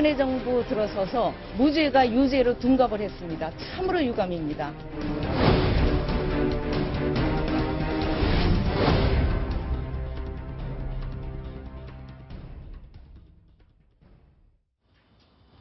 박근혜 정부 들어서서 무죄가 유죄로 둔갑을 했습니다. 참으로 유감입니다.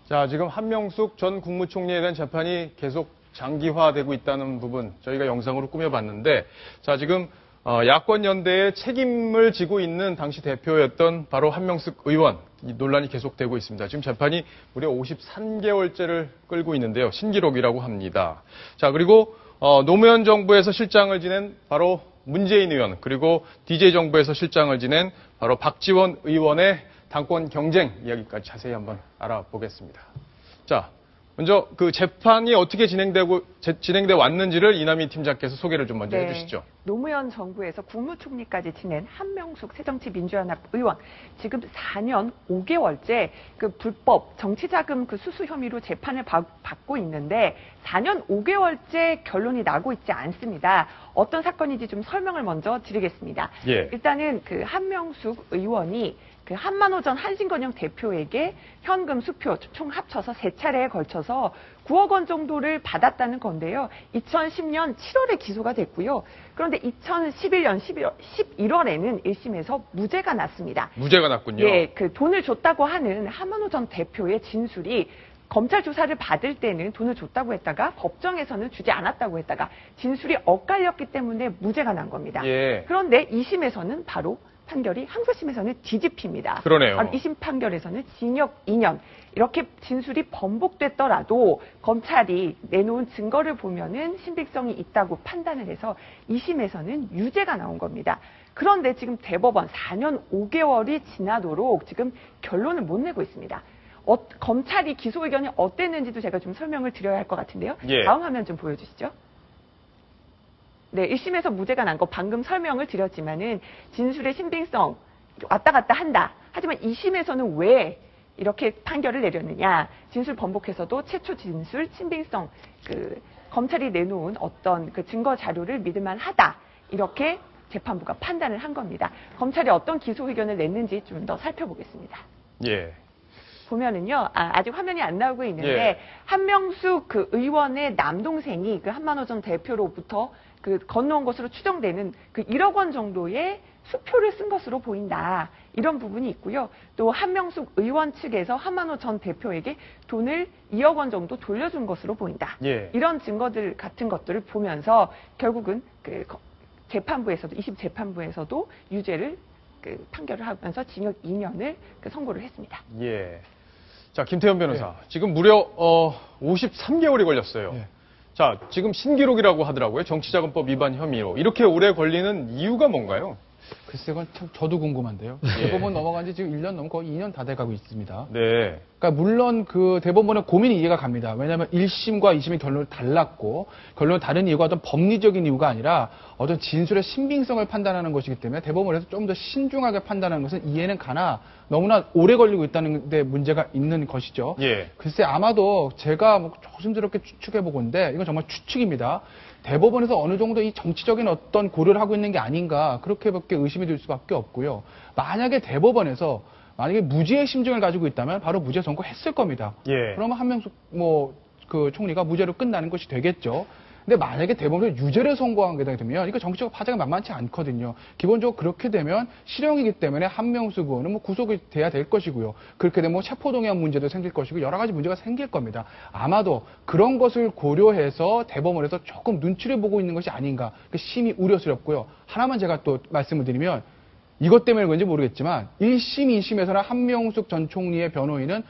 자, 지금 한명숙 전 국무총리에 대한 재판이 계속 장기화되고 있다는 부분 저희가 영상으로 꾸며봤는데, 자, 지금 야권 연대의 책임을 지고 있는 당시 대표였던 바로 한명숙 의원, 이 논란이 계속되고 있습니다. 지금 재판이 무려 53개월째를 끌고 있는데요. 신기록이라고 합니다. 자, 그리고 노무현 정부에서 실장을 지낸 바로 문재인 의원, 그리고 DJ 정부에서 실장을 지낸 바로 박지원 의원의 당권 경쟁 이야기까지 자세히 한번 알아보겠습니다. 자, 먼저 그 재판이 어떻게 진행돼 왔는지를 이남희 팀장께서 소개를 좀 먼저 해주시죠. 노무현 정부에서 국무총리까지 지낸 한명숙 새정치민주연합 의원, 지금 4년 5개월째 그 불법 정치자금 그 수수 혐의로 재판을 받고 있는데 4년 5개월째 결론이 나고 있지 않습니다. 어떤 사건인지 좀 설명을 먼저 드리겠습니다. 일단은 그 한명숙 의원이 그 한만호 전 한신건영 대표에게 현금 수표 총 합쳐서 3차례에 걸쳐서 9억 원 정도를 받았다는 건데요. 2010년 7월에 기소가 됐고요. 그런데 2011년 11월에는 1심에서 무죄가 났습니다. 무죄가 났군요. 예, 그 돈을 줬다고 하는 한만호 전 대표의 진술이 검찰 조사를 받을 때는 돈을 줬다고 했다가 법정에서는 주지 않았다고 했다가 진술이 엇갈렸기 때문에 무죄가 난 겁니다. 그런데 2심에서는 바로 판결이 항소심에서는 뒤집힙니다. 그러네요. 2심 판결에서는 징역 2년. 이렇게 진술이 번복됐더라도 검찰이 내놓은 증거를 보면은 신빙성이 있다고 판단을 해서 2심에서는 유죄가 나온 겁니다. 그런데 지금 대법원 4년 5개월이 지나도록 지금 결론을 못 내고 있습니다. 검찰이 기소 의견이 어땠는지도 제가 좀 설명을 드려야 할 것 같은데요. 다음 화면 좀 보여주시죠. 네, 1심에서 무죄가 난 거 방금 설명을 드렸지만은 진술의 신빙성 왔다 갔다 한다. 하지만 2심에서는 왜 이렇게 판결을 내렸느냐. 진술 번복해서도 최초 진술 신빙성 그 검찰이 내놓은 어떤 그 증거 자료를 믿을만 하다. 이렇게 재판부가 판단을 한 겁니다. 검찰이 어떤 기소 의견을 냈는지 좀 더 살펴보겠습니다. 보면은요, 아직 화면이 안 나오고 있는데 한명숙 그 의원의 남동생이 그 한만호 전 대표로부터 그 건너온 것으로 추정되는 그 1억 원 정도의 수표를 쓴 것으로 보인다. 이런 부분이 있고요. 또 한명숙 의원 측에서 한만호 전 대표에게 돈을 2억 원 정도 돌려준 것으로 보인다. 이런 증거들 같은 것들을 보면서 결국은 그 재판부에서도 2심 재판부에서도 유죄를 그 판결을 하면서 징역 2년을 그 선고를 했습니다. 자, 김태현 변호사. 지금 무려 53개월이 걸렸어요. 자, 지금 신기록이라고 하더라고요. 정치자금법 위반 혐의로. 이렇게 오래 걸리는 이유가 뭔가요? 글쎄, 그건 참 저도 궁금한데요. 대법원 넘어간 지 지금 1년 넘고 2년 다 돼가고 있습니다. 그러니까 물론 그 대법원의 고민이 이해가 갑니다. 왜냐하면 1심과 2심의 결론을 달랐고 결론을 다른 이유가 어떤 법리적인 이유가 아니라 어떤 진술의 신빙성을 판단하는 것이기 때문에 대법원에서 좀 더 신중하게 판단하는 것은 이해는 가나 너무나 오래 걸리고 있다는 데 문제가 있는 것이죠. 글쎄 아마도 제가 뭐 조심스럽게 추측해보건데 이건 정말 추측입니다. 대법원에서 어느 정도 이 정치적인 어떤 고려를 하고 있는 게 아닌가 그렇게밖에 의심이 들 수밖에 없고요. 만약에 대법원에서 만약에 무죄의 심증을 가지고 있다면 바로 무죄 선고했을 겁니다. 그러면 한명숙 그 총리가 무죄로 끝나는 것이 되겠죠. 근데 만약에 대법원에서 유죄를 선고하게 되면 이거 정치적 파장이 만만치 않거든요. 기본적으로 그렇게 되면 실형이기 때문에 한명숙 의원은 뭐 구속이 돼야 될 것이고요. 그렇게 되면 체포동의안 문제도 생길 것이고 여러 가지 문제가 생길 겁니다. 아마도 그런 것을 고려해서 대법원에서 조금 눈치를 보고 있는 것이 아닌가. 심히 우려스럽고요. 하나만 제가 또 말씀을 드리면 이것 때문에 그런지 모르겠지만 1심, 2심에서는 한명숙 전 총리의 변호인은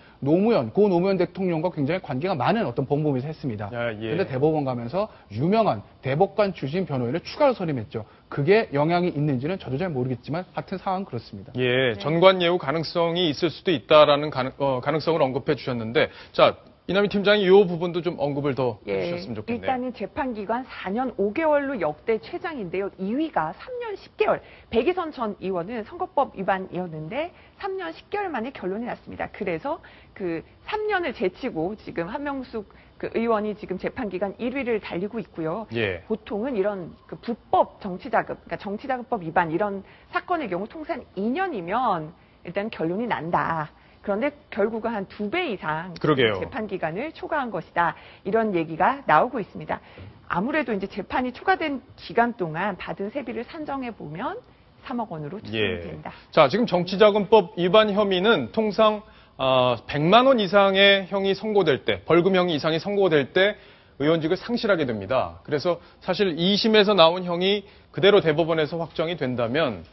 고 노무현 대통령과 굉장히 관계가 많은 어떤 법무부에서 했습니다. 그런데 대법원 가면서 유명한 대법관 출신 변호인을 추가로 선임했죠. 그게 영향이 있는지는 저도 잘 모르겠지만 하여튼 상황은 그렇습니다. 전관예우 가능성이 있을 수도 있다라는 가능성을 언급해 주셨는데 자, 이남희 팀장이 이 부분도 좀 언급을 더 해주셨으면 좋겠네요. 일단은 재판기간 4년 5개월로 역대 최장인데요. 2위가 3년 10개월. 백이선 전 의원은 선거법 위반이었는데 3년 10개월 만에 결론이 났습니다. 그래서 그 3년을 제치고 지금 한명숙 그 의원이 지금 재판기간 1위를 달리고 있고요. 보통은 이런 그 불법 정치자금, 그러니까 정치자금법 위반 이런 사건의 경우 통상 2년이면 일단 결론이 난다. 그런데 결국은 한 2배 이상 그러게요. 재판 기간을 초과한 것이다. 이런 얘기가 나오고 있습니다. 아무래도 이제 재판이 초과된 기간 동안 받은 세비를 산정해 보면 3억 원으로 추정이 됩니다. 자, 지금 정치자금법 위반 혐의는 통상 100만 원 이상의 형이 선고될 때, 벌금형이 이상이 선고될 때 의원직을 상실하게 됩니다. 그래서 사실 2심에서 나온 형이 그대로 대법원에서 확정이 된다면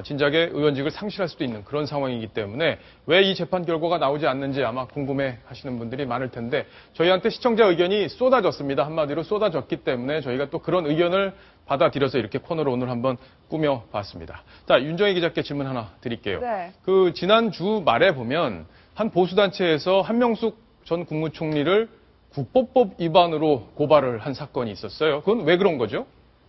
진작에 의원직을 상실할 수도 있는 그런 상황이기 때문에 왜 이 재판 결과가 나오지 않는지 아마 궁금해 하시는 분들이 많을 텐데 저희한테 시청자 의견이 쏟아졌습니다. 한마디로 쏟아졌기 때문에 저희가 또 그런 의견을 받아들여서 이렇게 코너로 오늘 한번 꾸며봤습니다. 자, 윤정희 기자께 질문 하나 드릴게요. 네. 지난주 말에 보면 한 보수단체에서 한명숙 전 국무총리를 국보법 위반으로 고발을 한 사건이 있었어요. 그건 왜 그런 거죠?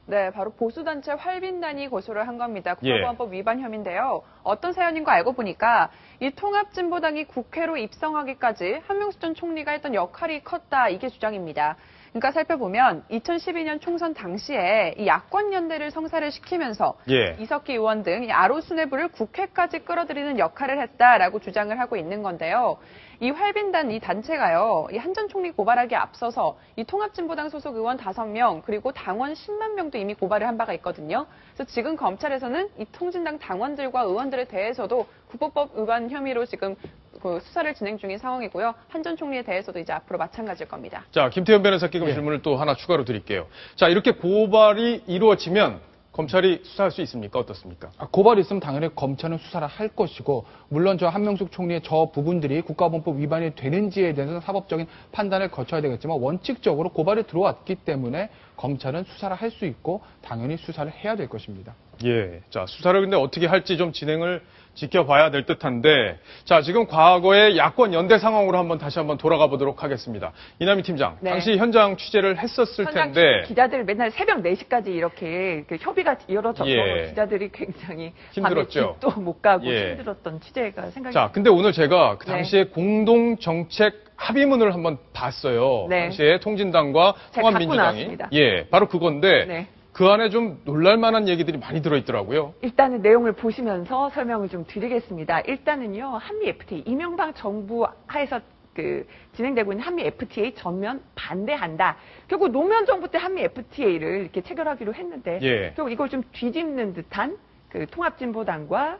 네, 바로 보수단체 활빈단이 고소를 한 겁니다. 국가보안법 위반 혐의인데요. 어떤 사연인 거 알고 보니까 이 통합진보당이 국회로 입성하기까지 한명숙 전 총리가 했던 역할이 컸다, 이게 주장입니다. 그러니까 살펴보면 2012년 총선 당시에 이 야권연대를 성사를 시키면서 이석기 의원 등 이 아로 수뇌부를 국회까지 끌어들이는 역할을 했다라고 주장을 하고 있는 건데요. 이 활빈단 이 단체가요, 이 한 전 총리 고발하기에 앞서서 이 통합진보당 소속 의원 5명 그리고 당원 10만 명도 이미 고발을 한 바가 있거든요. 그래서 지금 검찰에서는 이 통진당 당원들과 의원들에 대해서도 국보법 위반 혐의로 지금 그 수사를 진행 중인 상황이고요. 한 전 총리에 대해서도 이제 앞으로 마찬가지일 겁니다. 자, 김태현 변호사께 질문을 또 하나 추가로 드릴게요. 자, 이렇게 고발이 이루어지면 검찰이 수사할 수 있습니까? 어떻습니까? 고발이 있으면 당연히 검찰은 수사를 할 것이고 물론 저 한명숙 총리의 저 부분들이 국가보안법 위반이 되는지에 대해서는 사법적인 판단을 거쳐야 되겠지만 원칙적으로 고발이 들어왔기 때문에 검찰은 수사를 할 수 있고 당연히 수사를 해야 될 것입니다. 예. 자, 수사를 근데 어떻게 할지 좀 진행을 지켜봐야 될 듯한데, 자, 지금 과거의 야권 연대 상황으로 다시 한번 돌아가 보도록 하겠습니다. 이남희 팀장, 네. 당시 현장 취재를 했었을 텐데. 기자들 맨날 새벽 4시까지 이렇게 협의가 이루어져서 기자들이 굉장히 힘들었죠. 밤에 집도 못 가고 힘들었던 취재가 생각이 자, 근데 오늘 제가 그 당시에 공동 정책 합의문을 한번 봤어요. 당시에 통진당과 통합민주당이. 바로 그건데. 그 안에 좀 놀랄만한 얘기들이 많이 들어있더라고요. 일단은 내용을 보시면서 설명을 좀 드리겠습니다. 일단은요, 한미 FTA, 이명박 정부 하에서 진행되고 있는 한미 FTA 전면 반대한다. 결국 노무현 정부 때 한미 FTA를 이렇게 체결하기로 했는데, 결국 이걸 좀 뒤집는 듯한 통합진보당과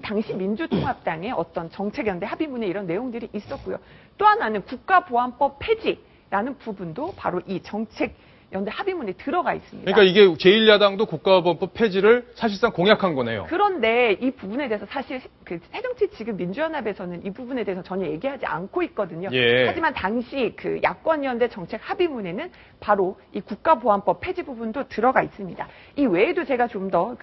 당시 민주통합당의 어떤 정책연대 합의문에 이런 내용들이 있었고요. 또 하나는 국가보안법 폐지라는 부분도 바로 이 정책연대 합의문에 들어가 있습니다. 그러니까 이게 제1야당도 국가보안법 폐지를 사실상 공약한 거네요. 그런데 이 부분에 대해서 사실 새정치 지금 민주연합에서는 이 부분에 대해서 전혀 얘기하지 않고 있거든요. 하지만 당시 야권연대 정책 합의문에는 바로 이 국가보안법 폐지 부분도 들어가 있습니다. 이 외에도 제가 좀 더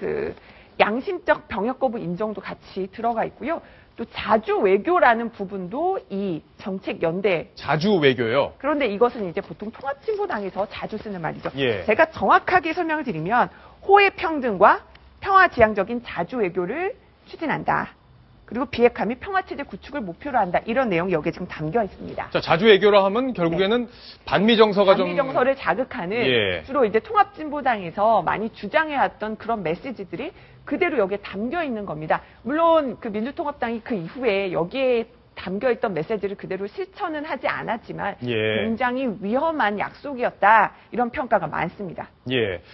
양심적 병역 거부 인정도 같이 들어가 있고요. 또 자주 외교라는 부분도 이 정책 연대. 자주 외교요? 그런데 이것은 이제 보통 통합진보당에서 자주 쓰는 말이죠. 제가 정확하게 설명을 드리면 호혜 평등과 평화지향적인 자주 외교를 추진한다. 그리고 비핵화 및 평화체제 구축을 목표로 한다. 이런 내용이 여기에 지금 담겨 있습니다. 자, 자주 외교라 하면 결국에는 반미정서가 반미정서를 자극하는 주로 이제 통합진보당에서 많이 주장해왔던 그런 메시지들이 그대로 여기에 담겨 있는 겁니다. 물론 민주통합당이 그 이후에 여기에 담겨있던 메시지를 그대로 실천은 하지 않았지만 굉장히 위험한 약속이었다. 이런 평가가 많습니다.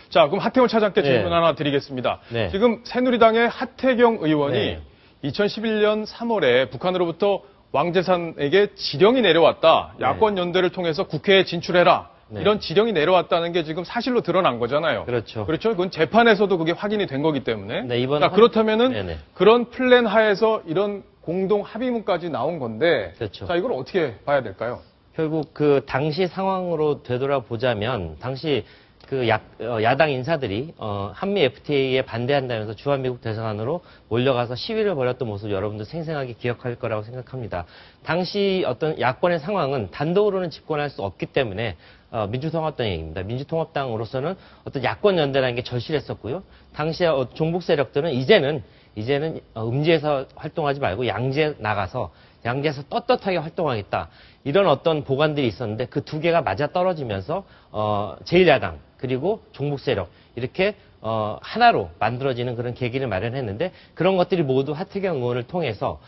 자, 그럼 하태경 차장께 질문 하나 드리겠습니다. 지금 새누리당의 하태경 의원이 2011년 3월에 북한으로부터 왕재산에게 지령이 내려왔다. 야권 연대를 통해서 국회에 진출해라. 이런 지령이 내려왔다는 게 지금 사실로 드러난 거잖아요. 그렇죠. 그건 재판에서도 그게 확인이 된 거기 때문에. 자, 그렇다면은 그런 플랜 하에서 이런 공동 합의문까지 나온 건데. 자, 이걸 어떻게 봐야 될까요? 결국 당시 상황으로 되돌아보자면 당시 야당 인사들이 한미 FTA에 반대한다면서 주한미국 대사관으로 몰려가서 시위를 벌였던 모습 여러분들 생생하게 기억할 거라고 생각합니다. 당시 어떤 야권의 상황은 단독으로는 집권할 수 없기 때문에 민주통합당 얘기입니다. 민주통합당으로서는 어떤 야권 연대라는 게 절실했었고요. 당시에 종북 세력들은 이제는 음지에서 활동하지 말고 양지에 나가서 양지에서 떳떳하게 활동하겠다. 이런 어떤 보관들이 있었는데 그 두 개가 맞아 떨어지면서 제1야당 그리고 종북 세력 이렇게 하나로 만들어지는 그런 계기를 마련했는데 그런 것들이 모두 하태경 의원을 통해서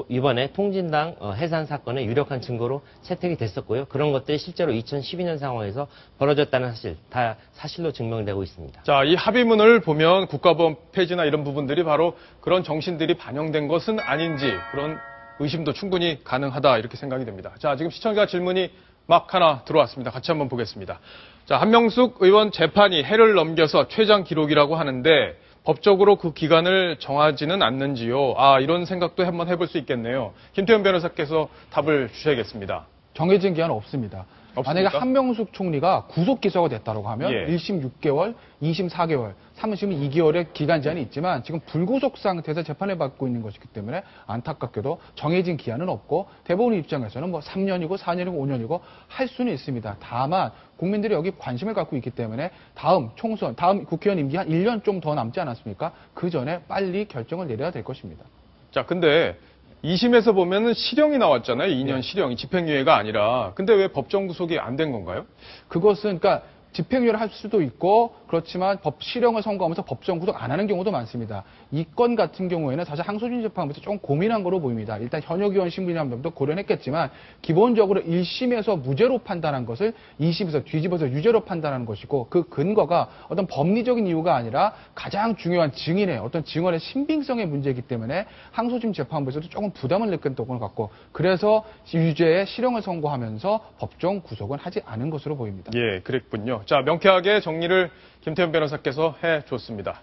이번에 통진당 해산 사건의 유력한 증거로 채택이 됐었고요. 그런 것들이 실제로 2012년 상황에서 벌어졌다는 사실, 다 사실로 증명되고 있습니다. 자, 이 합의문을 보면 국가보안 폐지나 이런 부분들이 바로 그런 정신들이 반영된 것은 아닌지 그런 의심도 충분히 가능하다 이렇게 생각이 됩니다. 자, 지금 시청자 질문이 막 하나 들어왔습니다. 같이 한번 보겠습니다. 자, 한명숙 의원 재판이 해를 넘겨서 최장 기록이라고 하는데 법적으로 그 기간을 정하지는 않는지요? 이런 생각도 한번 해볼 수 있겠네요. 김태현 변호사께서 답을 주셔야겠습니다. 정해진 기한은 없습니다. 없습니까? 만약에 한명숙 총리가 구속 기소가 됐다고 하면 예. 1심 6개월, 2심 4개월, 3심 2개월의 기간 제한이 있지만 지금 불구속 상태에서 재판을 받고 있는 것이기 때문에 안타깝게도 정해진 기한은 없고 대법원 입장에서는 뭐 3년이고 4년이고 5년이고 할 수는 있습니다. 다만 국민들이 여기 관심을 갖고 있기 때문에 다음 총선, 다음 국회의원 임기 한 1년 좀 더 남지 않았습니까? 그 전에 빨리 결정을 내려야 될 것입니다. 자, 근데 2심에서 보면은 실형이 나왔잖아요. 2년 실형이 집행유예가 아니라. 근데 왜 법정 구속이 안 된 건가요? 그것은 그러니까 집행유예를 할 수도 있고 그렇지만 실형을 선고하면서 법정 구속 안 하는 경우도 많습니다. 이 건 같은 경우에는 사실 항소심 재판부에서 좀 고민한 거로 보입니다. 일단 현역 의원 신분이라는 점도 고려했겠지만 기본적으로 1심에서 무죄로 판단한 것을 2심에서 뒤집어서 유죄로 판단하는 것이고 그 근거가 어떤 법리적인 이유가 아니라 가장 중요한 증인의 어떤 증언의 신빙성의 문제이기 때문에 항소심 재판부에서도 조금 부담을 느꼈던 것 같고 그래서 유죄에 실형을 선고하면서 법정 구속은 하지 않은 것으로 보입니다. 예, 그랬군요. 자, 명쾌하게 정리를 김태현 변호사께서 해줬습니다.